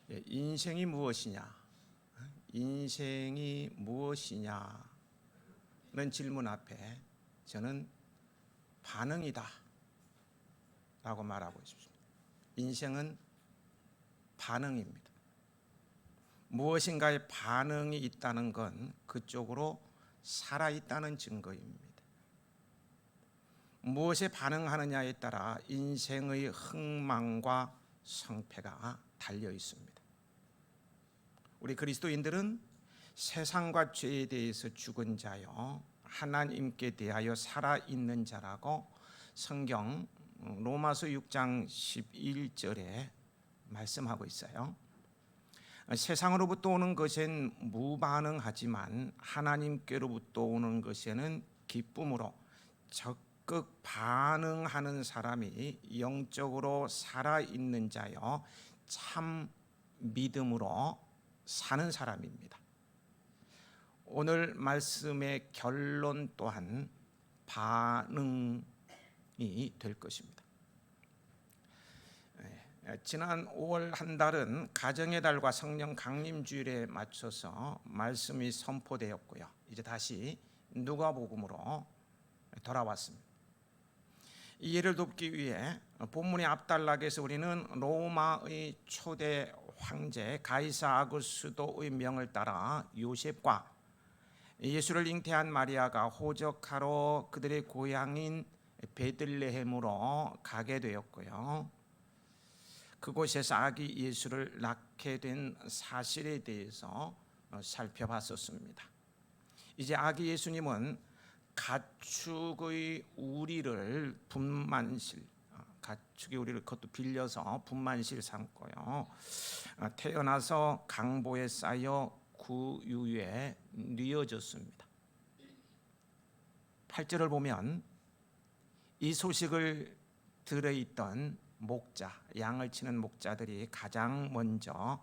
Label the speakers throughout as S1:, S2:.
S1: 인생이 무엇이냐? 인생이 무엇이냐는 질문 앞에 저는 반응이다 라고 말하고 싶습니다. 인생은 반응입니다. 무엇인가에 반응이 있다는 건 그쪽으로 살아있다는 증거입니다. 무엇에 반응하느냐에 따라 인생의 흥망과 성패가 달려 있습니다. 우리 그리스도인들은 세상과 죄에 대해서 죽은 자요 하나님께 대하여 살아있는 자라고 성경 로마서 6장 11절에 말씀하고 있어요. 세상으로부터 오는 것엔 무반응하지만 하나님께로부터 오는 것에는 기쁨으로 적극 반응하는 사람이 영적으로 살아있는 자요 참 믿음으로 사는 사람입니다. 오늘 말씀의 결론 또한 반응이 될 것입니다. 지난 5월 한 달은 가정의 달과 성령 강림주일에 맞춰서 말씀이 선포되었고요. 이제 다시 누가복음으로 돌아왔습니다. 이 예를 돕기 위해 본문의 앞단락에서 우리는 로마의 초대 황제 가이사 아구스도의 명을 따라 요셉과 예수를 잉태한 마리아가 호적하러 그들의 고향인 베들레헴으로 가게 되었고요. 그곳에서 아기 예수를 낳게 된 사실에 대해서 살펴봤었습니다. 이제 아기 예수님은 가축의 우리를 가축의 우리를 그것도 빌려서 분만실 삼고요. 태어나서 강보에 쌓여 구유에 뉘어졌습니다. 8절을 보면 이 소식을 들어있던 목자, 양을 치는 목자들이 가장 먼저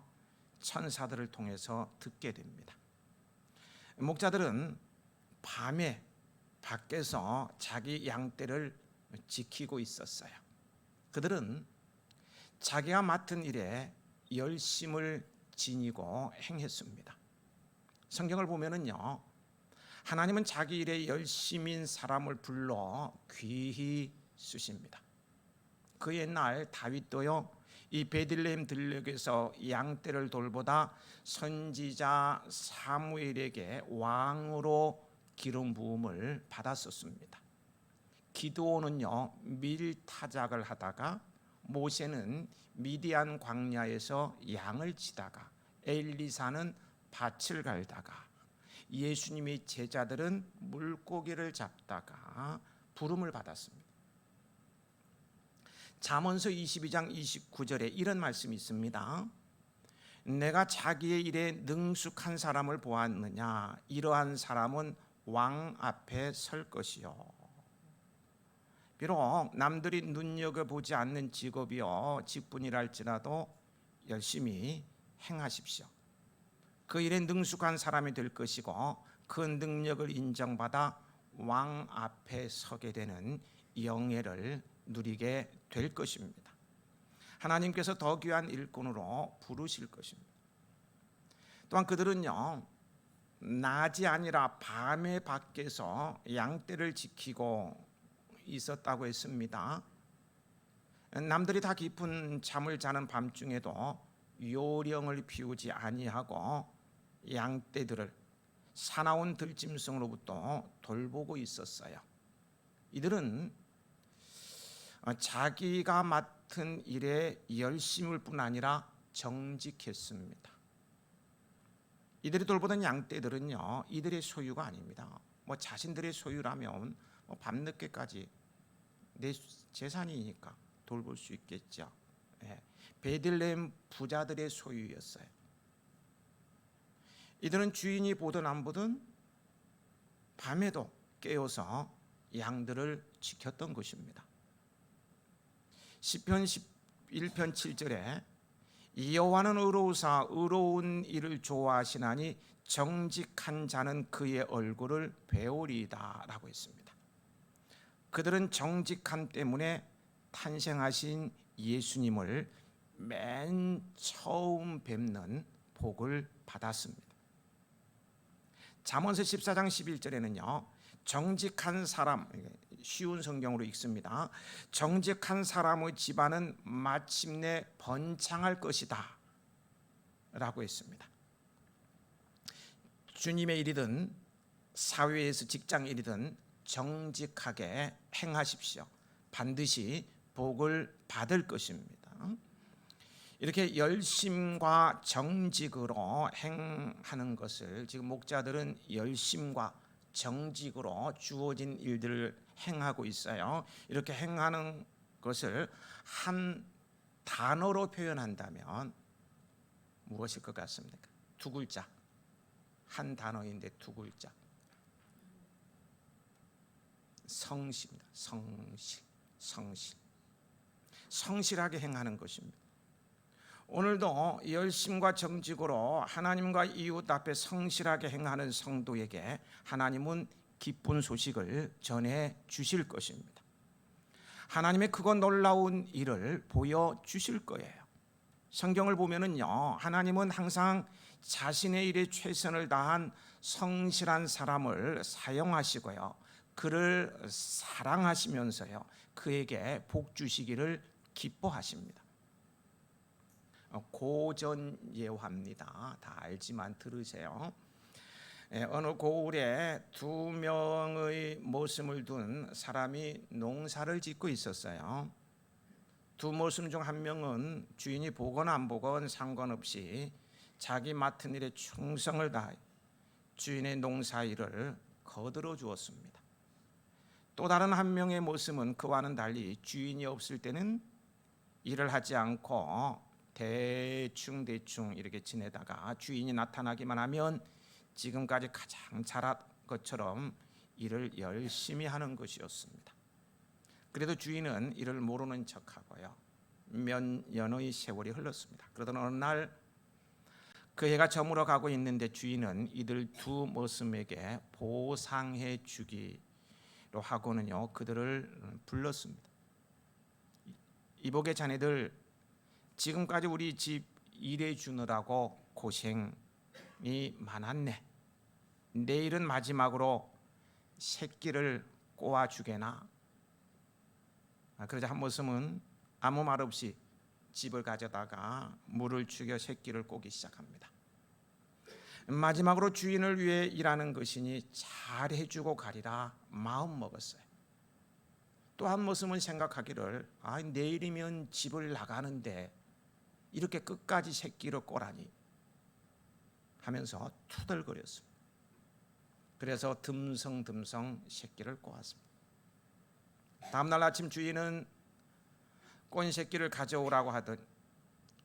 S1: 천사들을 통해서 듣게 됩니다. 목자들은 밤에 밖에서 자기 양떼를 지키고 있었어요. 그들은 자기가 맡은 일에 열심을 지니고 행했습니다. 성경을 보면은요, 하나님은 자기 일에 열심인 사람을 불러 귀히 쓰십니다. 그 옛날 다윗도요, 이 베들레헴 들녘에서 양떼를 돌보다 선지자 사무엘에게 왕으로 기름 부음을 받았었습니다. 기드온은요 밀타작을 하다가, 모세는 미디안 광야에서 양을 치다가, 엘리사는 밭을 갈다가, 예수님의 제자들은 물고기를 잡다가 부름을 받았습니다. 잠언서 22장 29절에 이런 말씀이 있습니다. 내가 자기의 일에 능숙한 사람을 보았느냐? 이러한 사람은 왕 앞에 설 것이요. 비록 남들이 눈여겨보지 않는 직업이요 직분이랄지라도 열심히 행하십시오. 그 일에 능숙한 사람이 될 것이고 그 능력을 인정받아 왕 앞에 서게 되는 영예를 누리게 될 것입니다. 하나님께서 더 귀한 일꾼으로 부르실 것입니다. 또한 그들은요 낮이 아니라 밤에 밖에서 양떼를 지키고 있었다고 했습니다. 남들이 다 깊은 잠을 자는 밤중에도 요령을 피우지 아니하고 양떼들을 사나운 들짐승으로부터 돌보고 있었어요. 이들은 자기가 맡은 일에 열심일 뿐 아니라 정직했습니다. 이들이 돌보던 양떼들은요 이들의 소유가 아닙니다. 자신들의 소유라면 밤늦게까지 내 재산이니까 돌볼 수 있겠죠. 베들레헴 부자들의 소유였어요. 이들은 주인이 보든 안 보든 밤에도 깨어서 양들을 지켰던 것입니다. 시편 11편 7절에 여호와는 의로우사 의로운 일을 좋아하시나니 정직한 자는 그의 얼굴을 배우리이다 라고 했습니다. 그들은 정직함 때문에 탄생하신 예수님을 맨 처음 뵙는 복을 받았습니다. 잠언서 14장 11절에는요 정직한 사람, 쉬운 성경으로 읽습니다. 정직한 사람의 집안은 마침내 번창할 것이다 라고 했습니다. 주님의 일이든 사회에서 직장 일이든 정직하게 행하십시오. 반드시 복을 받을 것입니다. 이렇게 열심과 정직으로 행하는 것을 지금 목자들은 열심과 정직으로 주어진 일들을 행하고 있어요. 이렇게 행하는 것을 한 단어로 표현한다면 무엇일 것 같습니까? 두 글자. 한 단어인데 두 글자. 성실입니다. 성실. 성실하게 행하는 것입니다. 오늘도 열심과 정직으로 하나님과 이웃 앞에 성실하게 행하는 성도에게 하나님은 기쁜 소식을 전해 주실 것입니다. 하나님의 크고 놀라운 일을 보여주실 거예요. 성경을 보면은요, 하나님은 항상 자신의 일에 최선을 다한 성실한 사람을 사용하시고요, 그를 사랑하시면서요, 그에게 복 주시기를 기뻐하십니다. 고전예화입니다. 다 알지만 들으세요. 어느 고을에 두 명의 모습을 둔 사람이 농사를 짓고 있었어요. 두 모습 중 한 명은 주인이 보건 안 보건 상관없이 자기 맡은 일에 충성을 다해 주인의 농사일을 거들어 주었습니다. 또 다른 한 명의 모습은 그와는 달리 주인이 없을 때는 일을 하지 않고 대충 이렇게 지내다가 주인이 나타나기만 하면 지금까지 가장 잘한 것처럼 일을 열심히 하는 것이었습니다. 그래도 주인은 이를 모르는 척하고요, 몇 년의 세월이 흘렀습니다. 그러던 어느 날 그 해가 저물어 가고 있는데 주인은 이들 두 모습에게 보상해 주기로 하고는요 그들을 불렀습니다. 이복의 자네들, 지금까지 우리 집 일해 주느라고 고생이 많았네. 내일은 마지막으로 새끼를 꼬아 주게나. 그러자 한 모습은 아무 말 없이 집을 가져다가 물을 죽여 새끼를 꼬기 시작합니다. 마지막으로 주인을 위해 일하는 것이니 잘 해주고 가리라 마음 먹었어요. 또 한 모습은 생각하기를, 내일이면 집을 나가는데 이렇게 끝까지 새끼를 꼬라니 하면서 투덜거렸습니다. 그래서 듬성듬성 새끼를 꼬았습니다. 다음날 아침 주인은 꼰 새끼를 가져오라고 하더니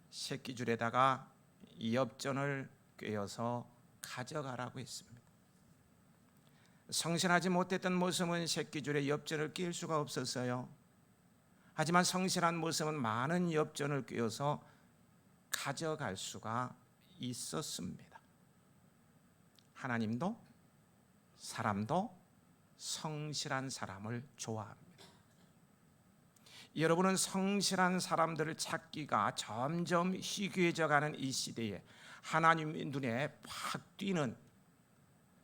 S1: 새끼줄에다가 엽전을 꿰어서 가져가라고 했습니다. 성실하지 못했던 모습은 새끼줄에 엽전을 끼울 수가 없었어요. 하지만 성실한 모습은 많은 엽전을 꿰어서 가져갈 수가 있었습니다. 하나님도 사람도 성실한 사람을 좋아합니다. 여러분은 성실한 사람들을 찾기가 점점 희귀해져 가는 이 시대에 하나님의 눈에 팍 띄는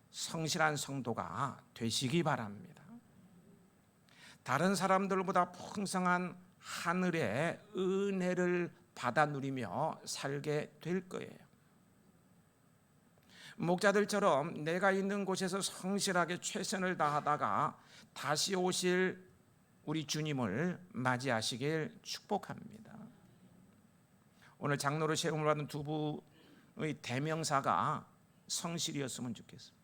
S1: 성실한 성도가 되시기 바랍니다. 다른 사람들보다 풍성한 하늘의 은혜를 받아 누리며 살게 될 거예요. 목자들처럼 내가 있는 곳에서 성실하게 최선을 다하다가 다시 오실 우리 주님을 맞이하시길 축복합니다. 오늘 장로로 세움을 받은 두 분의 대명사가 성실이었으면 좋겠습니다.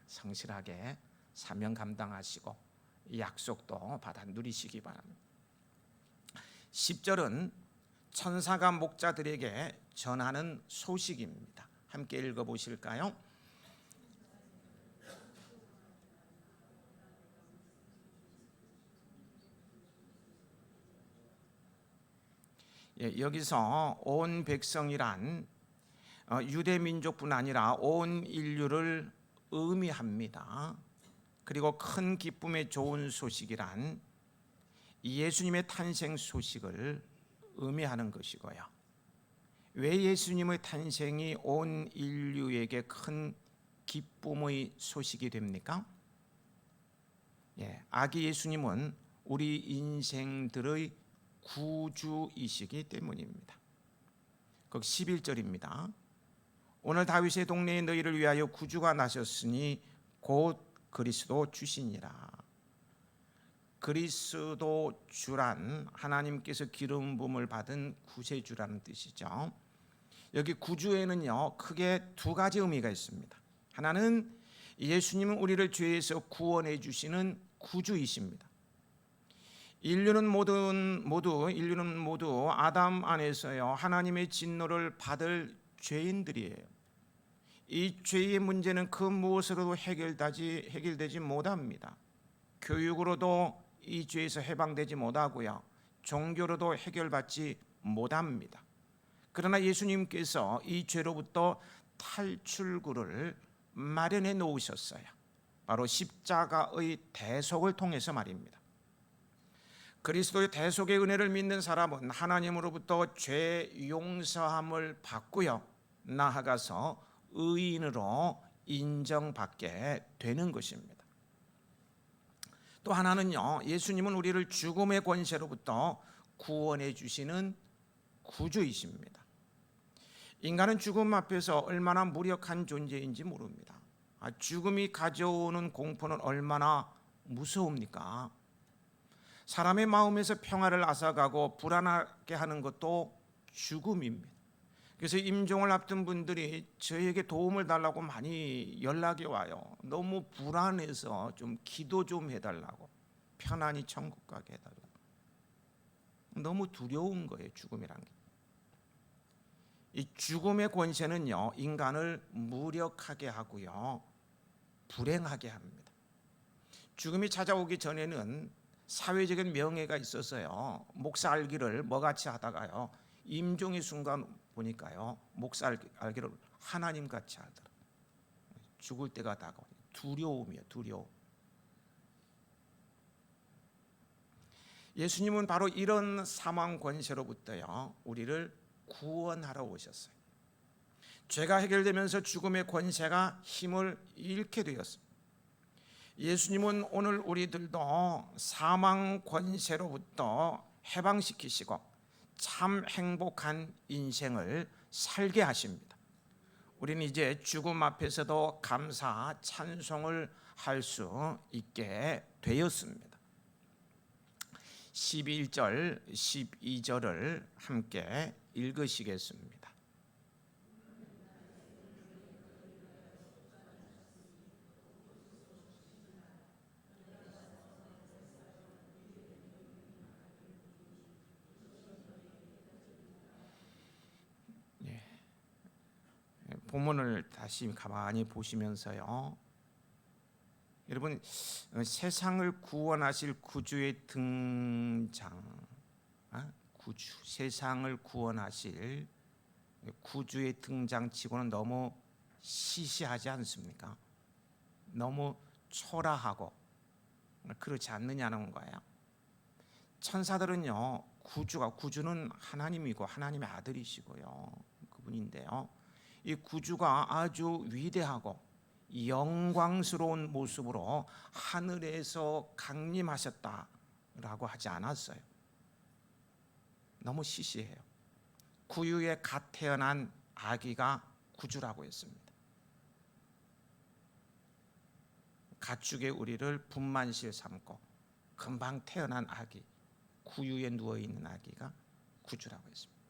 S1: 성실하게 사명 감당하시고 약속도 받아 누리시기 바랍니다. 10절은 천사가 목자들에게 전하는 소식입니다. 함께 읽어보실까요? 여기서 온 백성이란 유대 민족뿐 아니라 온 인류를 의미합니다. 그리고 큰 기쁨의 좋은 소식이란 예수님의 탄생 소식을 의미하는 것이고요. 왜 예수님의 탄생이 온 인류에게 큰 기쁨의 소식이 됩니까? 아기 예수님은 우리 인생들의 구주이시기 때문입니다. 그 11절입니다. 오늘 다윗의 동네에 너희를 위하여 구주가 나셨으니 곧 그리스도 주시니라. 그리스도 주란 하나님께서 기름 부음을 받은 구세주라는 뜻이죠. 여기 구주에는요 크게 두 가지 의미가 있습니다. 하나는 예수님은 우리를 죄에서 구원해 주시는 구주이십니다. 인류는 모두 아담 안에서요 하나님의 진노를 받을 죄인들이에요. 이 죄의 문제는 그 무엇으로도 해결되지 못합니다. 교육으로도 이 죄에서 해방되지 못하고요, 종교로도 해결받지 못합니다. 그러나 예수님께서 이 죄로부터 탈출구를 마련해 놓으셨어요. 바로 십자가의 대속을 통해서 말입니다. 그리스도의 대속의 은혜를 믿는 사람은 하나님으로부터 죄 용서함을 받고요, 나아가서 의인으로 인정받게 되는 것입니다. 또 하나는요, 예수님은 우리를 죽음의 권세로부터 구원해 주시는 구주이십니다. 인간은 죽음 앞에서 얼마나 무력한 존재인지 모릅니다. 죽음이 가져오는 공포는 얼마나 무서웁니까? 사람의 마음에서 평화를 앗아가고 불안하게 하는 것도 죽음입니다. 그래서 임종을 앞둔 분들이 저에게 도움을 달라고 많이 연락이 와요. 너무 불안해서 좀 기도 좀 해달라고, 편안히 천국 가게 해달라고. 너무 두려운 거예요, 죽음이란 게. 이 죽음의 권세는요 인간을 무력하게 하고요 불행하게 합니다. 죽음이 찾아오기 전에는 사회적인 명예가 있어서요 목사 알기를 뭐같이 하다가요 임종의 순간 보니까요 목사 알기를 하나님같이 하더라. 죽을 때가 다가오니 두려움이에요, 두려움. 예수님은 바로 이런 사망 권세로부터요 우리를 구원하러 오셨어요. 죄가 해결되면서 죽음의 권세가 힘을 잃게 되었습니다. 예수님은 오늘 우리들도 사망 권세로부터 해방시키시고 참 행복한 인생을 살게 하십니다. 우리는 이제 죽음 앞에서도 감사 찬송을 할 수 있게 되었습니다. 11절, 12절을 함께 읽으시겠습니다. 본문을 다시 가만히 보시면서요, 여러분 세상을 구원하실 구주의 등장, 세상을 구원하실 구주의 등장치고는 너무 시시하지 않습니까? 너무 초라하고 그렇지 않느냐는 거예요. 천사들은요 구주는 하나님이고 하나님의 아들이시고요 그분인데요, 이 구주가 아주 위대하고 영광스러운 모습으로 하늘에서 강림하셨다라고 하지 않았어요. 너무 시시해요. 구유에 갓 태어난 아기가 구주라고 했습니다. 가축의 우리를 분만실 삼고 금방 태어난 아기, 구유에 누워있는 아기가 구주라고 했습니다.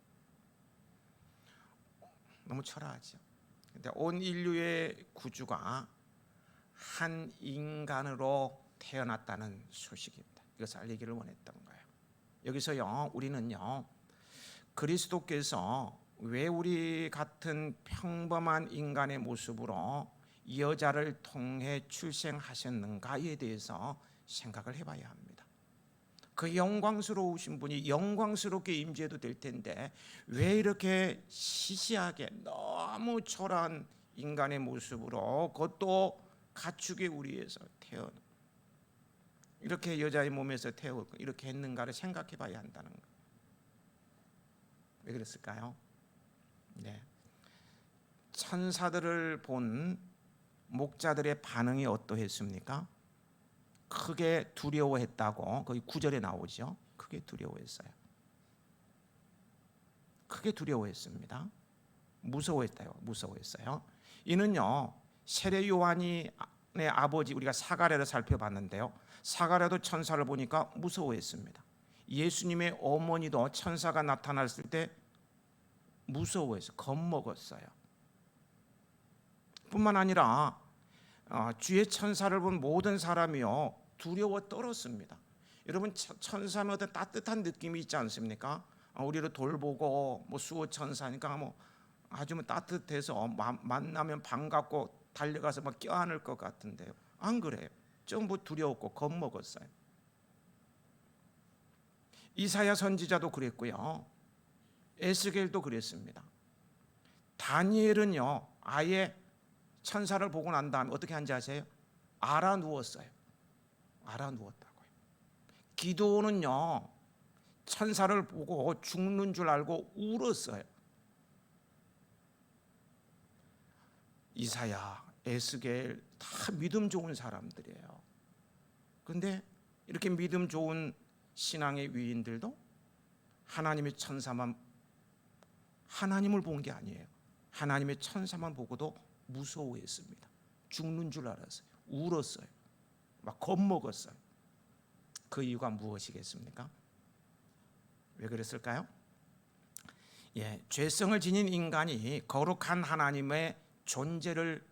S1: 너무 초라하죠. 근데 온 인류의 구주가 한 인간으로 태어났다는 소식입니다. 이것을 알리기를 원했던 거예요. 여기서요 우리는요 그리스도께서 왜 우리 같은 평범한 인간의 모습으로 여자를 통해 출생하셨는가에 대해서 생각을 해봐야 합니다. 그 영광스러우신 분이 영광스럽게 임재도 될 텐데 왜 이렇게 시시하게 너무 초라한 인간의 모습으로, 그것도 가축의 우리에서 태어나 이렇게 여자의 몸에서 태어고 이렇게 했는가를 생각해 봐야 한다는 거예요. 왜 그랬을까요? 네. 천사들을 본 목자들의 반응이 어떠했습니까? 크게 두려워했다고 거기 9절에 나오죠. 크게 두려워했어요. 크게 두려워했습니다. 무서워했어요. 이는요, 세례 요한의 아버지 우리가 사가랴를 살펴봤는데요, 사가랴도 천사를 보니까 무서워했습니다. 예수님의 어머니도 천사가 나타났을 때 무서워해서 겁먹었어요. 뿐만 아니라 주의 천사를 본 모든 사람이요 두려워 떨었습니다. 여러분, 천사는 어떤 따뜻한 느낌이 있지 않습니까? 우리를 돌보고 뭐 수호 천사니까 뭐 아주 따뜻해서 만나면 반갑고 달려가서 막 껴안을 것 같은데요. 안 그래요. 전부 두려웠고 겁먹었어요. 이사야 선지자도 그랬고요. 에스겔도 그랬습니다. 다니엘은요, 아예 천사를 보고 난 다음에 어떻게 한지 아세요? 알아 누웠어요. 알아 누웠다고요. 기도는요, 천사를 보고 죽는 줄 알고 울었어요. 이사야, 에스겔 다 믿음 좋은 사람들이에요. 그런데 이렇게 믿음 좋은 신앙의 위인들도 하나님의 천사만, 하나님을 본 게 아니에요. 하나님의 천사만 보고도 무서워했습니다. 죽는 줄 알았어요. 울었어요. 막 겁먹었어요. 그 이유가 무엇이겠습니까? 왜 그랬을까요? 죄성을 지닌 인간이 거룩한 하나님의 존재를,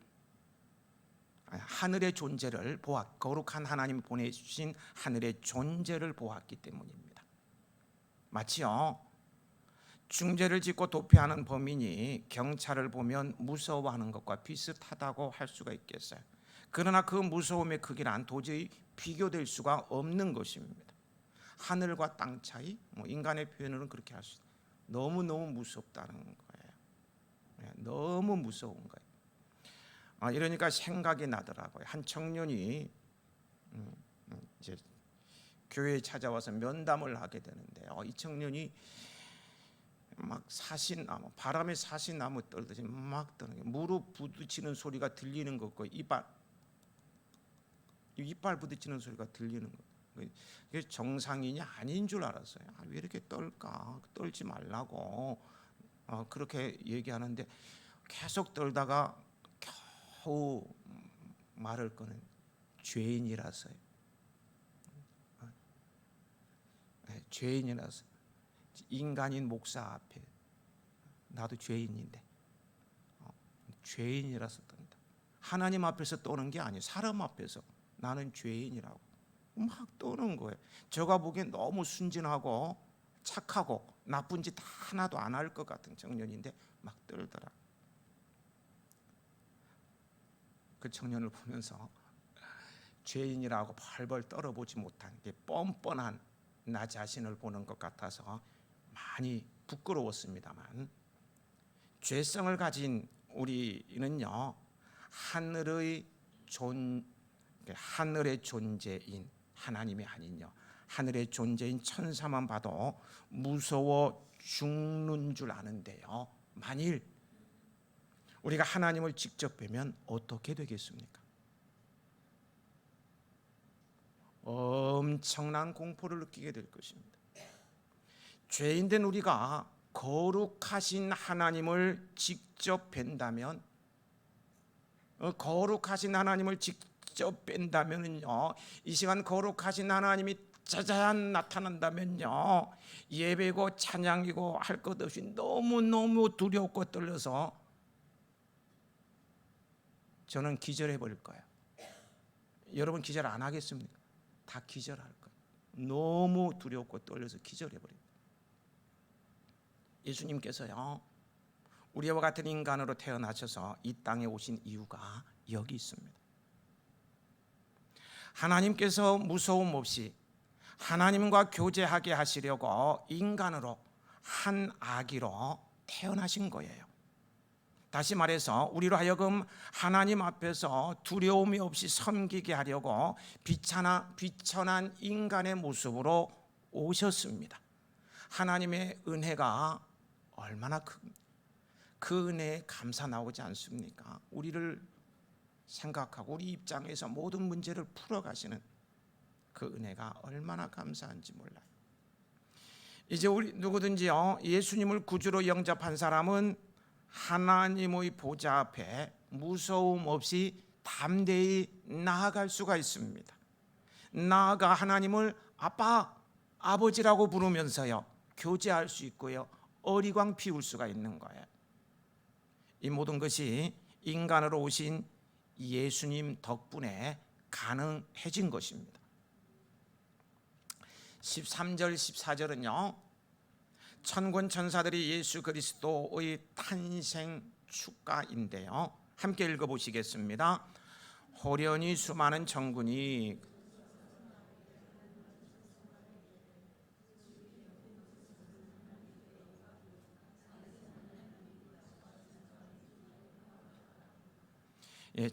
S1: 하늘의 존재를 거룩한 하나님이 보내주신 하늘의 존재를 보았기 때문입니다. 마치요, 중죄를 짓고 도피하는 범인이 경찰을 보면 무서워하는 것과 비슷하다고 할 수가 있겠어요. 그러나 그 무서움의 크기란 도저히 비교될 수가 없는 것입니다. 하늘과 땅 차이, 인간의 표현으로는 그렇게 할 수 있어요. 너무너무 무섭다는 거예요. 너무 무서운 거예요. 이러니까 생각이 나더라고요. 한 청년이 이제 교회에 찾아와서 면담을 하게 되는데요, 이 청년이 막 사시나무, 바람에 사시나무 떨듯이 막 떠는 게, 무릎 부딪히는 소리가 들리는 것과 이빨 부딪히는 소리가 들리는 거. 그게 정상인이 아닌 줄 알았어요. 왜 이렇게 떨까? 떨지 말라고 그렇게 얘기하는데 계속 떨다가 겨우 말을 꺼낸, 죄인이라서요. 죄인이라서. 인간인 목사 앞에 나도 죄인인데 죄인이라서 떤다. 하나님 앞에서 떠는 게 아니에요. 사람 앞에서 나는 죄인이라고 막 떠는 거예요. 제가 보기엔 너무 순진하고 착하고 나쁜 짓 하나도 안 할 것 같은 청년인데 막 떨더라. 그 청년을 보면서 죄인이라고 벌벌 떨어보지 못한 게 뻔뻔한 나 자신을 보는 것 같아서 많이 부끄러웠습니다만, 죄성을 가진 우리는요, 하늘의 존재인 하나님이 아닌요, 하늘의 존재인 천사만 봐도 무서워 죽는 줄 아는데요, 만일 우리가 하나님을 직접 뵈면 어떻게 되겠습니까? 엄청난 공포를 느끼게 될 것입니다. 죄인된 우리가 거룩하신 하나님을 직접 뵌다면, 거룩하신 하나님을 직접 뵌다면요, 이 시간 거룩하신 하나님이 짜잔 나타난다면요, 예배고 찬양이고 할 것 없이 너무너무 두렵고 떨려서 저는 기절해 버릴 거예요. 여러분 기절 안 하겠습니까? 다 기절할 거예요. 너무 두렵고 떨려서 기절해 버립니다. 예수님께서요, 우리와 같은 인간으로 태어나셔서 이 땅에 오신 이유가 여기 있습니다. 하나님께서 무서움 없이 하나님과 교제하게 하시려고 인간으로 한 아기로 태어나신 거예요. 다시 말해서 우리로 하여금 하나님 앞에서 두려움이 없이 섬기게 하려고 비천한 인간의 모습으로 오셨습니다. 하나님의 은혜가 얼마나 그 은혜에 감사 나오지 않습니까? 우리를 생각하고 우리 입장에서 모든 문제를 풀어가시는 그 은혜가 얼마나 감사한지 몰라요. 이제 우리 누구든지요, 예수님을 구주로 영접한 사람은 하나님의 보좌 앞에 무서움 없이 담대히 나아갈 수가 있습니다. 나아가 하나님을 아빠, 아버지라고 부르면서요, 교제할 수 있고요, 어리광 피울 수가 있는 거예요. 이 모든 것이 인간으로 오신 예수님 덕분에 가능해진 것입니다. 13절 14절은요, 천군 천사들이 예수 그리스도의 탄생 축가인데요, 함께 읽어보시겠습니다. 호련히 수많은 천군이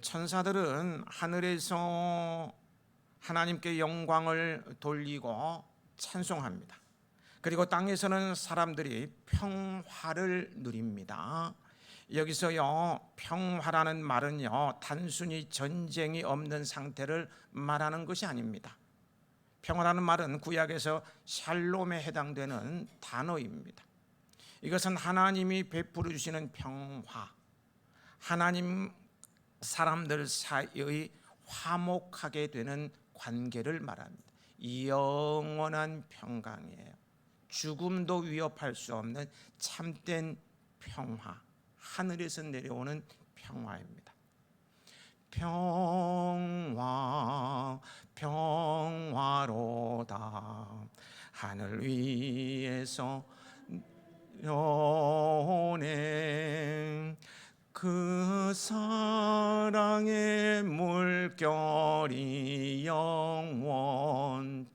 S1: 천사들은 하늘에서 하나님께 영광을 돌리고 찬송합니다. 그리고 땅에서는 사람들이 평화를 누립니다. 여기서요, 평화라는 말은요, 단순히 전쟁이 없는 상태를 말하는 것이 아닙니다. 평화라는 말은 구약에서 샬롬에 해당되는 단어입니다. 이것은 하나님이 베풀어 주시는 평화, 하나님 사람들 사이의 화목하게 되는 관계를 말합니다. 영원한 평강이에요. 죽음도 위협할 수 없는 참된 평화, 하늘에서 내려오는 평화입니다. 평화 평화로다 하늘 위에서 연행 그 사랑의 물결이 영원토록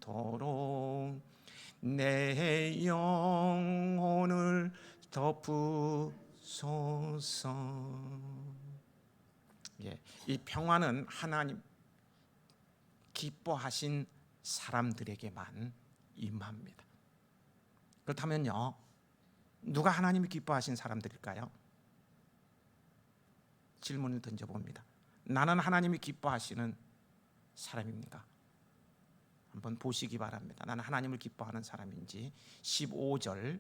S1: 내 영혼을 덮으소서. 이 평화는 하나님 기뻐하신 사람들에게만 임합니다. 그렇다면요, 누가 하나님이 기뻐하신 사람들일까요? 질문을 던져봅니다. 나는 하나님이 기뻐하시는 사람입니까? 한번 보시기 바랍니다. 나는 하나님을 기뻐하는 사람인지. 15절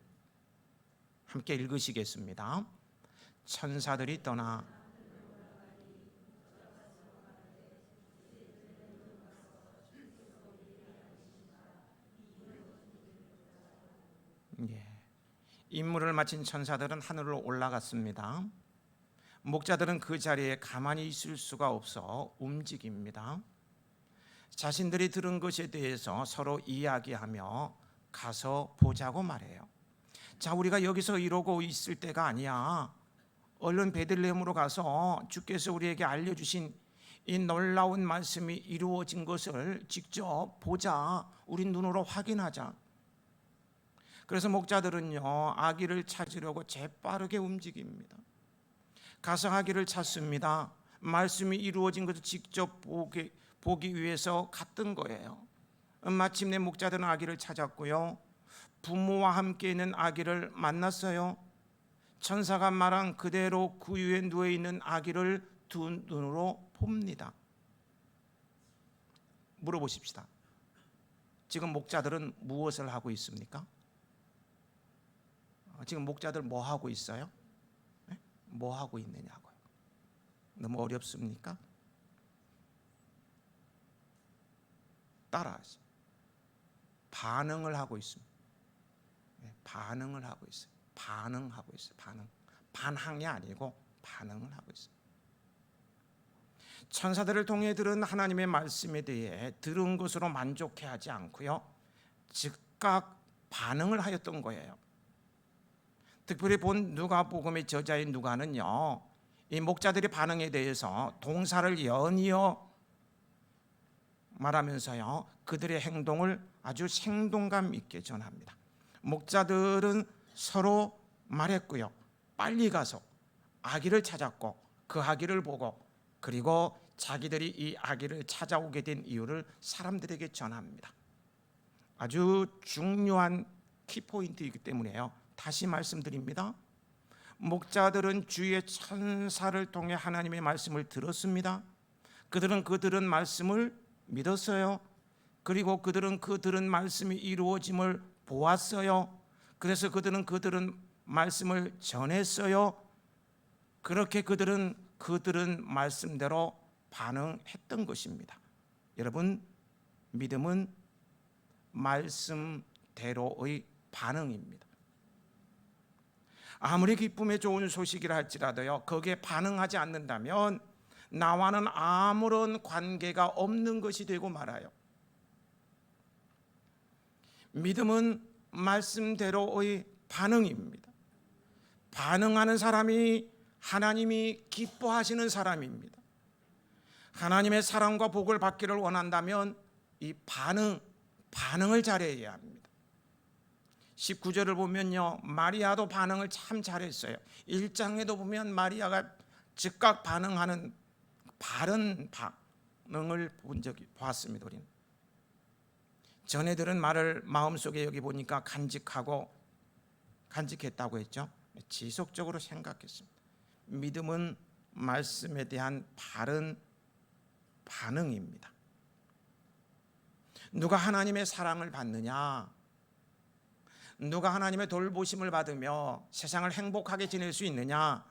S1: 함께 읽으시겠습니다. 천사들이 떠나 임무를 마친 천사들은 하늘로 올라갔습니다. 목자들은 그 자리에 가만히 있을 수가 없어 움직입니다. 자신들이 들은 것에 대해서 서로 이야기하며 가서 보자고 말해요. 자, 우리가 여기서 이러고 있을 때가 아니야. 얼른 베들레헴으로 가서 주께서 우리에게 알려주신 이 놀라운 말씀이 이루어진 것을 직접 보자. 우린 눈으로 확인하자. 그래서 목자들은요, 아기를 찾으려고 재빠르게 움직입니다. 가서 아기를 찾습니다. 말씀이 이루어진 것을 직접 보기 위해서 갔던 거예요. 마침내 목자들은 아기를 찾았고요, 부모와 함께 있는 아기를 만났어요. 천사가 말한 그대로 그 위에 누워있는 아기를 두 눈으로 봅니다. 물어보십시다. 지금 목자들은 무엇을 하고 있습니까? 지금 목자들 뭐 하고 있어요? 뭐 하고 있느냐고요. 너무 어렵습니까? 따라하세요. 반응을 하고 있습니다. 반응을 하고 있어요. 반응하고 있어요. 반항이 아니고 반응을 하고 있어요. 천사들을 통해 들은 하나님의 말씀에 대해 들은 것으로 만족해하지 않고요, 즉각 반응을 하였던 거예요. 특별히 본 누가복음의 저자인 누가는요, 이 목자들의 반응에 대해서 동사를 연이어 말하면서요, 그들의 행동을 아주 생동감 있게 전합니다. 목자들은 서로 말했고요, 빨리 가서 아기를 찾았고 그 아기를 보고, 그리고 자기들이 이 아기를 찾아오게 된 이유를 사람들에게 전합니다. 아주 중요한 키포인트이기 때문에요, 다시 말씀드립니다. 목자들은 주의 천사를 통해 하나님의 말씀을 들었습니다. 그들은 그 들은 말씀을 믿었어요. 그리고 그들은 그 들은 말씀이 이루어짐을 보았어요. 그래서 그들은 그 들은 말씀을 전했어요. 그렇게 그들은 그 들은 말씀대로 반응했던 것입니다. 여러분, 믿음은 말씀대로의 반응입니다. 아무리 기쁨에 좋은 소식이라 할지라도요, 거기에 반응하지 않는다면 나와는 아무런 관계가 없는 것이 되고 말아요. 믿음은 말씀대로의 반응입니다. 반응하는 사람이 하나님이 기뻐하시는 사람입니다. 하나님의 사랑과 복을 받기를 원한다면 이 반응을 잘해야 합니다. 19절을 보면요, 마리아도 반응을 참 잘했어요. 1장에도 보면 마리아가 즉각 반응하는 바른 반응을 보았습니다. 우리는 전에 들은 말을 마음속에 여기 보니까 간직했다고 했죠. 지속적으로 생각했습니다. 믿음은 말씀에 대한 바른 반응입니다. 누가 하나님의 사랑을 받느냐, 누가 하나님의 돌보심을 받으며 세상을 행복하게 지낼 수 있느냐,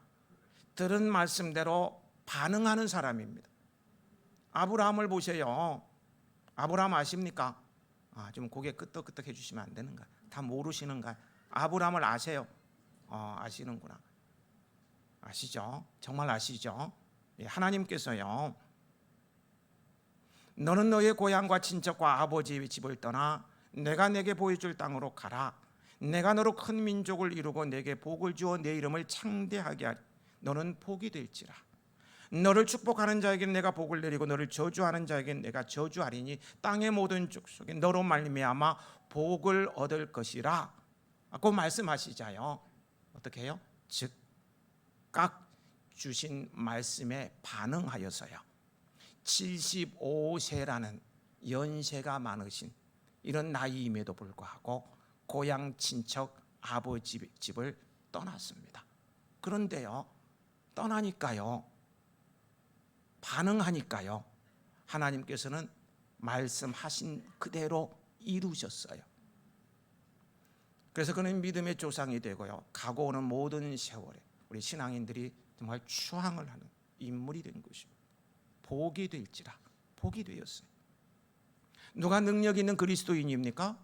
S1: 들은 말씀대로 반응하는 사람입니다. 아브라함을 보세요. 아브라함 아십니까? 좀 고개 끄덕끄덕 해주시면 안 되는가? 다 모르시는가? 아브라함을 아세요? 아시는구나. 아시죠? 정말 아시죠? 하나님께서요, 너는 너의 고향과 친척과 아버지의 집을 떠나 내가 내게 보여줄 땅으로 가라. 내가 너로 큰 민족을 이루고 내게 복을 주어 내 이름을 창대하게 하리. 너는 복이 될지라. 너를 축복하는 자에게는 내가 복을 내리고 너를 저주하는 자에게는 내가 저주하리니 땅의 모든 족속이 너로 말미암아 복을 얻을 것이라. 그 말씀하시자요. 어떻게 해요? 즉각 주신 말씀에 반응하여서요, 75세라는 연세가 많으신 이런 나이임에도 불구하고 고향 친척 아버지 집을 떠났습니다. 그런데요, 떠나니까요, 반응하니까요, 하나님께서는 말씀하신 그대로 이루셨어요. 그래서 그는 믿음의 조상이 되고요, 가고 오는 모든 세월에 우리 신앙인들이 정말 추앙을 하는 인물이 된 것입니다. 복이 될지라. 복이 되었어요. 누가 능력 있는 그리스도인입니까?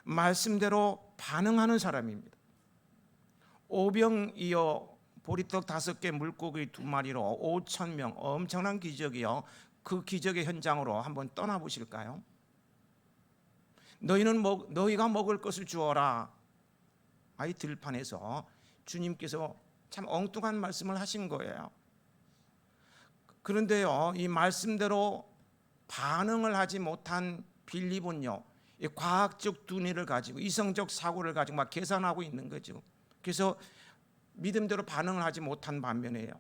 S1: 말씀대로 반응하는 사람입니다. 오병이어 보리떡 5개 물고기 2마리로 5,000명, 엄청난 기적이요. 그 기적의 현장으로 한번 떠나보실까요? 너희가 먹을 것을 주어라. 이 들판에서 주님께서 참 엉뚱한 말씀을 하신 거예요. 그런데요, 이 말씀대로 반응을 하지 못한 빌립은요, 이 과학적 두뇌를 가지고 이성적 사고를 가지고 막 계산하고 있는 거죠. 그래서 믿음대로 반응을 하지 못한 반면에요,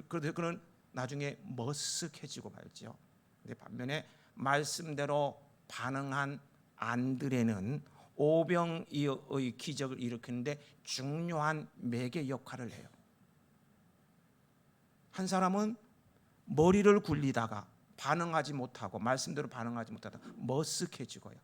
S1: 그런데 그는 나중에 머쓱해지고 말죠. 근데 반면에 말씀대로 반응한 안드레는 오병이어의 기적을 일으키는데 중요한 매개 역할을 해요. 한 사람은 머리를 굴리다가 반응하지 못하고 말씀대로 반응하지 못하다가 머쓱해지고요,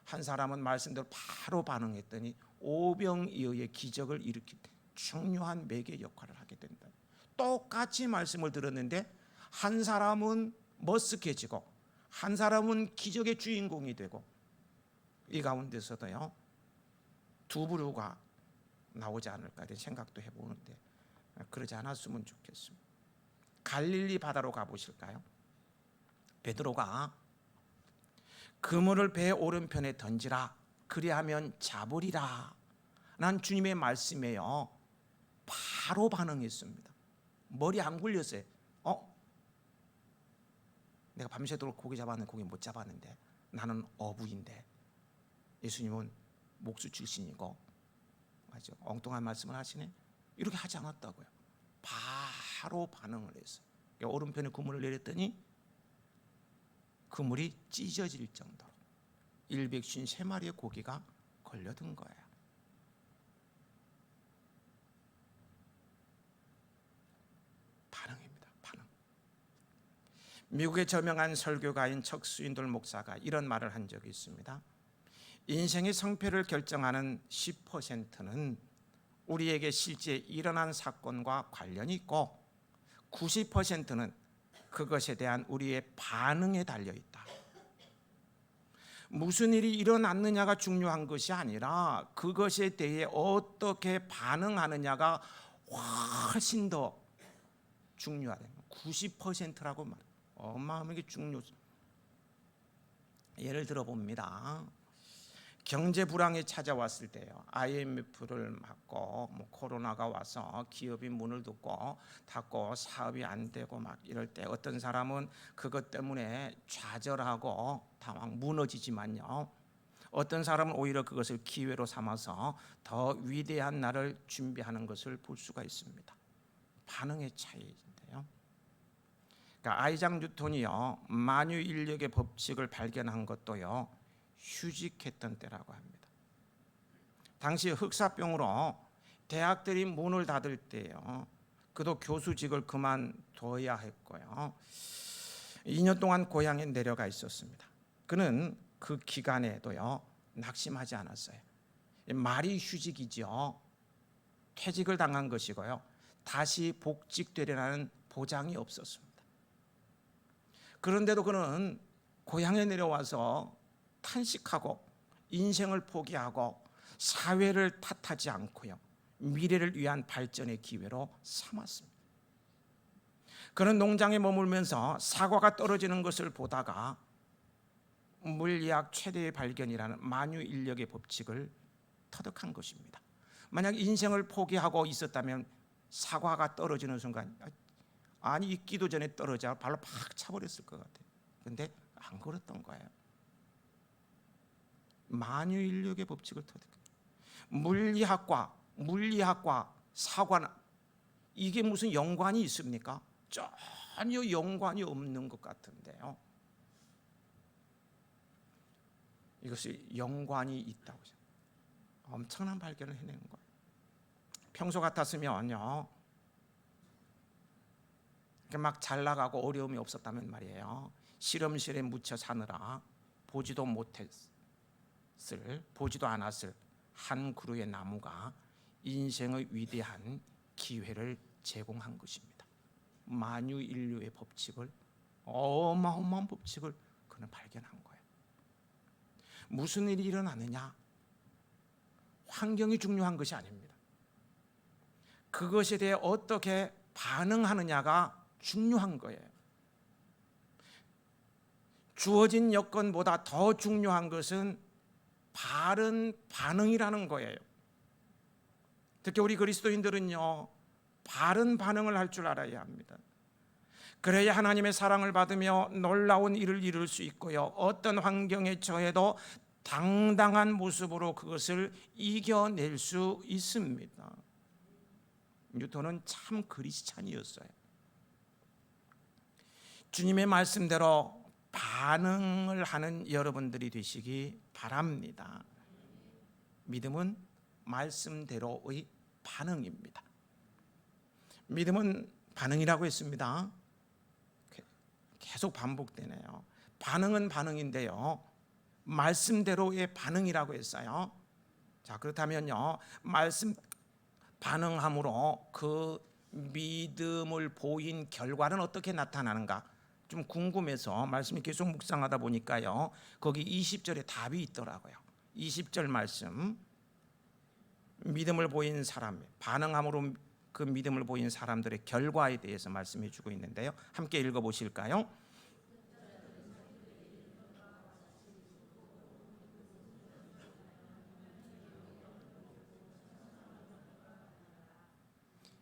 S1: 한 사람은 말씀대로 바로 반응했더니 오병이어의 기적을 일으킬 때 중요한 매개 역할을 하게 된다. 똑같이 말씀을 들었는데 한 사람은 머쓱해지고 한 사람은 기적의 주인공이 되고, 이 가운데서도요, 두 부류가 나오지 않을까 이런 생각도 해보는데 그러지 않았으면 좋겠습니다. 갈릴리 바다로 가보실까요? 베드로가 그물을 배 오른편에 던지라, 그리하면 잡으리라 난 주님의 말씀에요, 바로 반응했습니다. 머리 안 굴렸어요. 내가 밤새도록 고기 잡았는데 고기 못 잡았는데, 나는 어부인데 예수님은 목수 출신이고, 맞죠? 엉뚱한 말씀을 하시네. 이렇게 하지 않았다고요. 바로 반응을 했어요. 오른편에 그물을 내렸더니 그물이 찢어질 정도로 153마리의 고기가 걸려든 거예요. 미국의 저명한 설교가인 척 스윈돌 목사가 이런 말을 한 적이 있습니다. 인생의 성패를 결정하는 10%는 우리에게 실제 일어난 사건과 관련이 있고 90%는 그것에 대한 우리의 반응에 달려있다. 무슨 일이 일어났느냐가 중요한 것이 아니라 그것에 대해 어떻게 반응하느냐가 훨씬 더 중요하다. 90%라고 말해요. 어마어마하게 중요해요. 예를 들어 봅니다. 경제 불황이 찾아왔을 때요. IMF를 맞고 코로나가 와서 기업이 문을 닫고 사업이 안 되고 막 이럴 때 어떤 사람은 그것 때문에 좌절하고 당황 무너지지만요. 어떤 사람은 오히려 그것을 기회로 삼아서 더 위대한 날을 준비하는 것을 볼 수가 있습니다. 반응의 차이인데요. 그러니까 아이작 뉴턴이요. 만유 인력의 법칙을 발견한 것도요. 휴직했던 때라고 합니다. 당시 흑사병으로 대학들이 문을 닫을 때요. 그도 교수직을 그만둬야 했고요. 2년 동안 고향에 내려가 있었습니다. 그는 그 기간에도요. 낙심하지 않았어요. 말이 휴직이죠. 퇴직을 당한 것이고요. 다시 복직되리라는 보장이 없었습니다. 그런데도 그는 고향에 내려와서 탄식하고 인생을 포기하고 사회를 탓하지 않고요. 미래를 위한 발전의 기회로 삼았습니다. 그는 농장에 머물면서 사과가 떨어지는 것을 보다가 물리학 최대의 발견이라는 만유인력의 법칙을 터득한 것입니다. 만약 인생을 포기하고 있었다면 사과가 떨어지는 순간 아니 익기도 전에 떨어져 발로 팍 차버렸을 것 같아요. 그런데 안 그랬던 거예요. 만유인력의 법칙을 터득해요. 물리학과 사과는 이게 무슨 연관이 있습니까? 전혀 연관이 없는 것 같은데요. 이것이 연관이 있다고 엄청난 발견을 해낸 거예요. 평소 같았으면요, 막 잘 나가고 어려움이 없었다면 말이에요. 실험실에 묻혀 사느라 보지도 않았을 한 그루의 나무가 인생의 위대한 기회를 제공한 것입니다. 만유인류의 법칙을, 어마어마한 법칙을 그는 발견한 거예요. 무슨 일이 일어나느냐? 환경이 중요한 것이 아닙니다. 그것에 대해 어떻게 반응하느냐가 중요한 거예요. 주어진 여건보다 더 중요한 것은 바른 반응이라는 거예요. 특히 우리 그리스도인들은요, 바른 반응을 할 줄 알아야 합니다. 그래야 하나님의 사랑을 받으며 놀라운 일을 이룰 수 있고요, 어떤 환경에 처해도 당당한 모습으로 그것을 이겨낼 수 있습니다. 뉴턴은 참 크리스찬이었어요. 주님의 말씀대로 반응을 하는 여러분들이 되시기 바랍니다. 믿음은 말씀대로의 반응입니다. 믿음은 반응이라고 했습니다. 계속 반복되네요. 반응은 반응인데요, 말씀대로의 반응이라고 했어요. 자, 그렇다면요, 말씀 반응함으로 그 믿음을 보인 결과는 어떻게 나타나는가 좀 궁금해서 말씀이 계속 묵상하다 보니까요, 거기 20절에 답이 있더라고요. 20절 말씀, 믿음을 보인 사람, 반응함으로 그 믿음을 보인 사람들의 결과에 대해서 말씀해 주고 있는데요, 함께 읽어보실까요?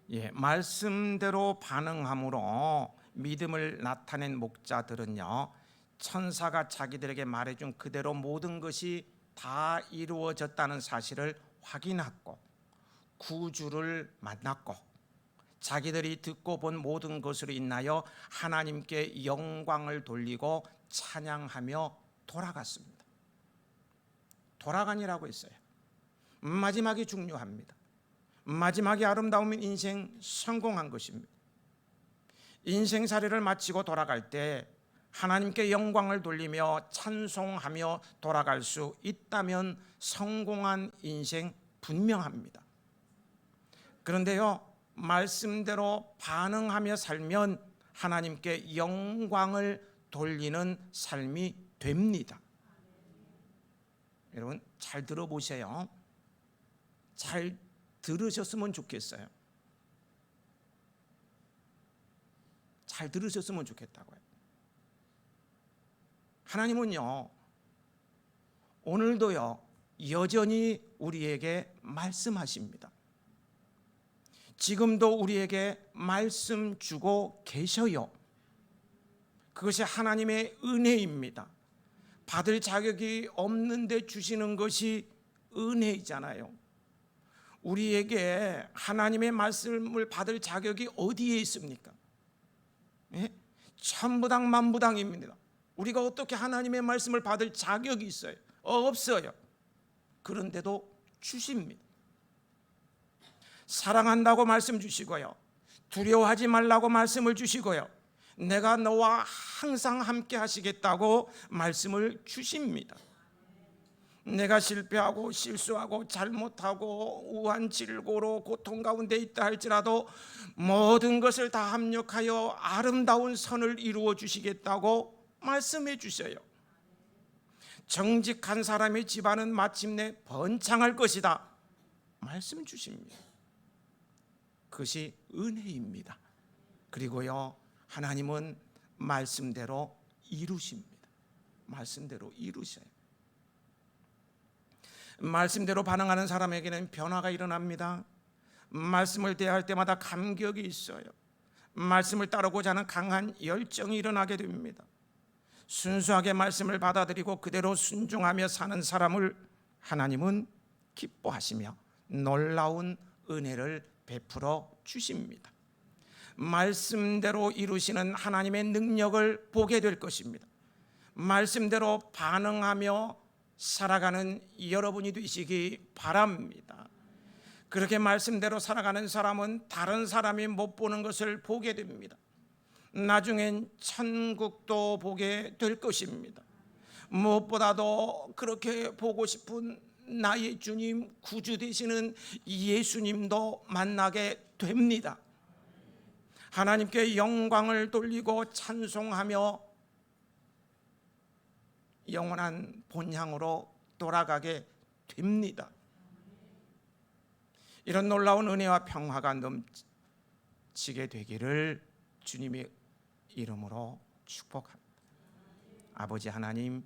S1: 예, 말씀대로 반응함으로 믿음을 나타낸 목자들은요, 천사가 자기들에게 말해준 그대로 모든 것이 다 이루어졌다는 사실을 확인했고 구주를 만났고 자기들이 듣고 본 모든 것으로 인하여 하나님께 영광을 돌리고 찬양하며 돌아갔습니다. 돌아가니라고 했어요. 마지막이 중요합니다. 마지막이 아름다우면 인생 성공한 것입니다. 인생살이를 마치고 돌아갈 때 하나님께 영광을 돌리며 찬송하며 돌아갈 수 있다면 성공한 인생 분명합니다. 그런데요, 말씀대로 반응하며 살면 하나님께 영광을 돌리는 삶이 됩니다. 여러분 잘 들어보세요. 잘 들으셨으면 좋겠어요. 잘 들으셨으면 좋겠다고요. 하나님은요, 오늘도요 여전히 우리에게 말씀하십니다. 지금도 우리에게 말씀 주고 계셔요. 그것이 하나님의 은혜입니다. 받을 자격이 없는데 주시는 것이 은혜이잖아요. 우리에게 하나님의 말씀을 받을 자격이 어디에 있습니까? 예? 천부당 만부당입니다. 우리가 어떻게 하나님의 말씀을 받을 자격이 있어요? 없어요. 그런데도 주십니다. 사랑한다고 말씀 주시고요, 두려워하지 말라고 말씀을 주시고요, 내가 너와 항상 함께 하시겠다고 말씀을 주십니다. 내가 실패하고 실수하고 잘못하고 우한질고로 고통 가운데 있다 할지라도 모든 것을 다 합력하여 아름다운 선을 이루어 주시겠다고 말씀해 주셔요. 정직한 사람의 집안은 마침내 번창할 것이다 말씀 주십니다. 그것이 은혜입니다. 그리고요, 하나님은 말씀대로 이루십니다. 말씀대로 이루셔요. 말씀대로 반응하는 사람에게는 변화가 일어납니다. 말씀을 대할 때마다 감격이 있어요. 말씀을 따르고자 하는 강한 열정이 일어나게 됩니다. 순수하게 말씀을 받아들이고 그대로 순종하며 사는 사람을 하나님은 기뻐하시며 놀라운 은혜를 베풀어 주십니다. 말씀대로 이루시는 하나님의 능력을 보게 될 것입니다. 말씀대로 반응하며 살아가는 여러분이 되시기 바랍니다. 그렇게 말씀대로 살아가는 사람은 다른 사람이 못 보는 것을 보게 됩니다. 나중엔 천국도 보게 될 것입니다. 무엇보다도 그렇게 보고 싶은 나의 주님, 구주 되시는 예수님도 만나게 됩니다. 하나님께 영광을 돌리고 찬송하며 영원한 본향으로 돌아가게 됩니다. 이런 놀라운 은혜와 평화가 넘치게 되기를 주님의 이름으로 축복합니다. 아버지 하나님,